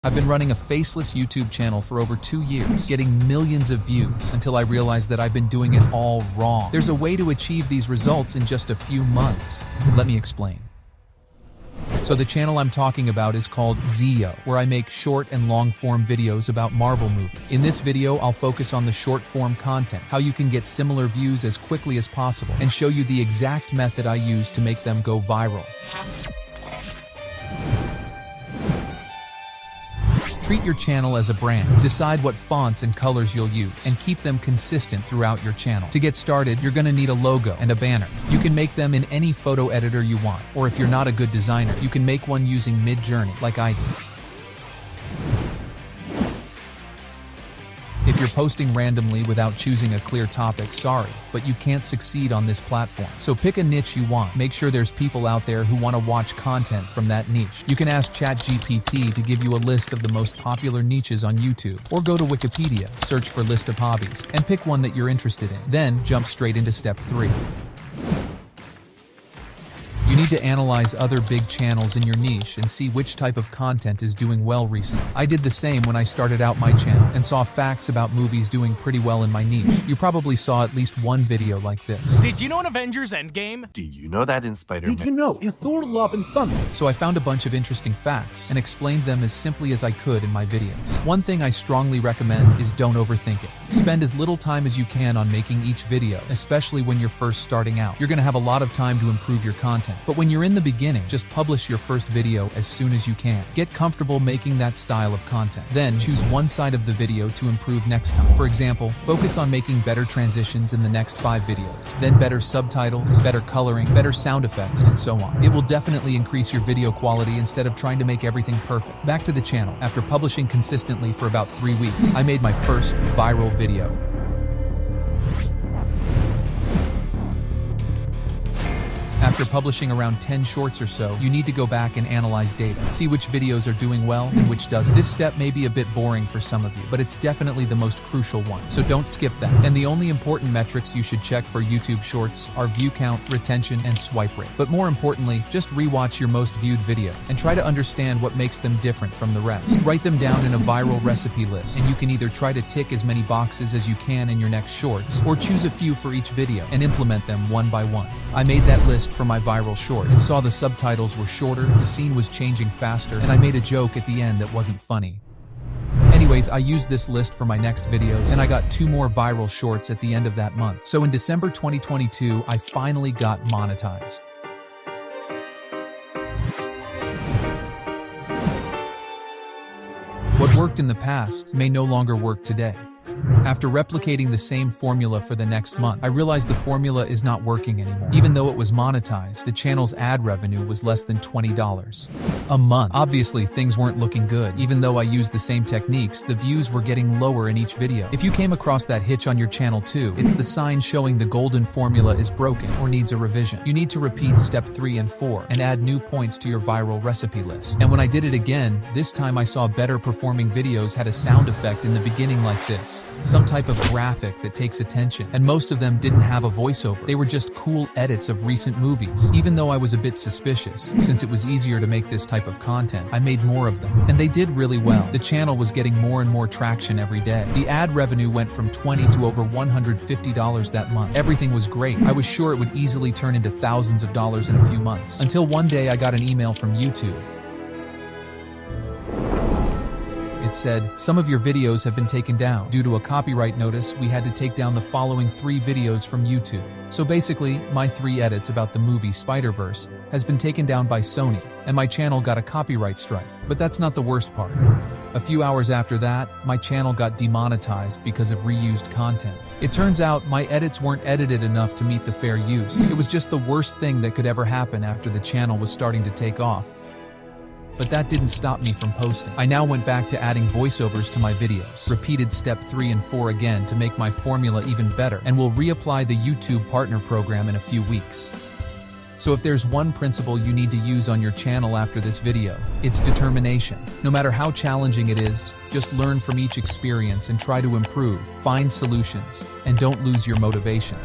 I've been running a faceless YouTube channel for over 2 years, getting millions of views, until I realized that I've been doing it all wrong. There's a way to achieve these results in just a few months. Let me explain. So the channel I'm talking about is called Zio, where I make short and long form videos about Marvel movies. In this video, I'll focus on the short form content, how you can get similar views as quickly as possible, and show you the exact method I use to make them go viral. Treat your channel as a brand. Decide what fonts and colors you'll use, and keep them consistent throughout your channel. To get started, you're gonna need a logo and a banner. You can make them in any photo editor you want, or if you're not a good designer, you can make one using Midjourney, like I did. If you're posting randomly without choosing a clear topic, sorry, but you can't succeed on this platform. So pick a niche you want. Make sure there's people out there who want to watch content from that niche. You can ask ChatGPT to give you a list of the most popular niches on YouTube, or go to Wikipedia, search for list of hobbies, and pick one that you're interested in. Then jump straight into step 3. You need to analyze other big channels in your niche and see which type of content is doing well recently. I did the same when I started out my channel and saw facts about movies doing pretty well in my niche. You probably saw at least one video like this. Did you know in Avengers Endgame? Do you know that in Spider-Man? Did you know in Thor Love and Thunder? So I found a bunch of interesting facts and explained them as simply as I could in my videos. One thing I strongly recommend is don't overthink it. Spend as little time as you can on making each video, especially when you're first starting out. You're gonna have a lot of time to improve your content. But when you're in the beginning, just publish your first video as soon as you can. Get comfortable making that style of content. Then choose one side of the video to improve next time. For example, focus on making better transitions in the next 5 videos, then better subtitles, better coloring, better sound effects, and so on. It will definitely increase your video quality instead of trying to make everything perfect. Back to the channel. After publishing consistently for about 3 weeks, I made my first viral video. After publishing around 10 shorts or so, you need to go back and analyze data. See which videos are doing well and which doesn't. This step may be a bit boring for some of you, but it's definitely the most crucial one, so don't skip that. And the only important metrics you should check for YouTube Shorts are view count, retention, and swipe rate. But more importantly, just rewatch your most viewed videos and try to understand what makes them different from the rest. Write them down in a viral recipe list, and you can either try to tick as many boxes as you can in your next shorts, or choose a few for each video and implement them one by one. I made that list for my viral short and saw the subtitles were shorter, the scene was changing faster, and I made a joke at the end that wasn't funny. Anyways, I used this list for my next videos, and I got 2 more viral shorts at the end of that month. So in December 2022, I finally got monetized. What worked in the past may no longer work today. After replicating the same formula for the next month, I realized the formula is not working anymore. Even though it was monetized, the channel's ad revenue was less than $20 a month. Obviously, things weren't looking good. Even though I used the same techniques, the views were getting lower in each video. If you came across that hitch on your channel too, it's the sign showing the golden formula is broken or needs a revision. You need to repeat step 3 and 4 and add new points to your viral recipe list. And when I did it again, this time I saw better performing videos had a sound effect in the beginning like this. Some type of graphic that takes attention, and most of them didn't have a voiceover. They were just cool edits of recent movies. Even though I was a bit suspicious, since it was easier to make this type of content, I made more of them, and they did really well. The channel was getting more and more traction every day. The ad revenue went from $20 to over $150 that month. Everything was great. I was sure it would easily turn into thousands of dollars in a few months, until one day I got an email from YouTube. It said, "Some of your videos have been taken down. Due to a copyright notice, we had to take down the following 3 videos from YouTube." So basically, my 3 edits about the movie Spider-Verse has been taken down by Sony, and my channel got a copyright strike. But that's not the worst part. A few hours after that, my channel got demonetized because of reused content. It turns out my edits weren't edited enough to meet the fair use. It was just the worst thing that could ever happen after the channel was starting to take off. But that didn't stop me from posting. I now went back to adding voiceovers to my videos, repeated step 3 and 4 again to make my formula even better, and will reapply the YouTube Partner Program in a few weeks. So if there's one principle you need to use on your channel after this video, it's determination. No matter how challenging it is, just learn from each experience and try to improve, find solutions, and don't lose your motivation.